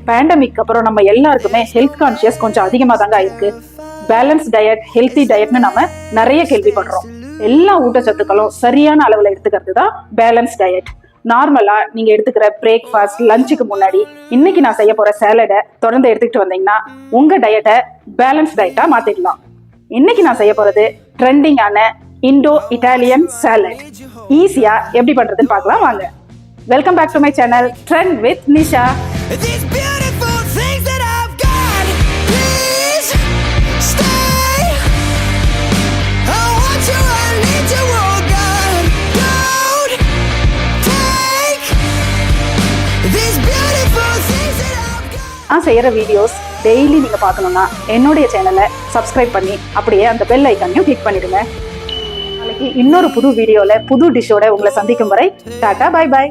Pandemic அப்புறம் நம்ம எல்லாருக்குமே ஹெல்த் கான்சியஸ் கொஞ்சம் அதிகமா தாங்க ஆயிருக்கு. பேலன்ஸ் டயட், ஹெல்த்தி டயட்னு நம்ம நிறைய கேள்விப்படுறோம். எல்லா ஊட்டச்சத்துக்களும் சரியான அளவுல எடுத்துக்கிறது தான் பேலன்ஸ் டயட். நார்மலா நீங்க எடுத்துக்கிற பிரேக்ஃபாஸ்ட், லஞ்சுக்கு முன்னாடி இன்னைக்கு நான் செய்ய போற சேலடை தொடர்ந்து எடுத்துக்கிட்டு வந்தீங்கன்னா உங்க டயட்டை பேலன்ஸ் டயட்டா மாத்திடலாம். இன்னைக்கு நான் செய்ய போறது ட்ரெண்டிங்கான இண்டோ இட்டாலியன் சாலட். ஈஸியா எப்படி பண்றதுன்னு பார்க்கலாம் வாங்க. Welcome back to my channel trend with Nisha. நான் செய்யற வீடியோஸ் டெய்லி நீங்க பார்க்கணும்னா என்னுடைய சேனலை சப்ஸ்கிரைப் பண்ணி அப்படியே அந்த பெல் ஐக்கானையும் கிளிக் பண்ணிடுங்க. நாளைக்கு இன்னொரு புது வீடியோல புது டிஷ்ஷோட உங்களை சந்திக்கும் வரை டாடா, பை பாய்.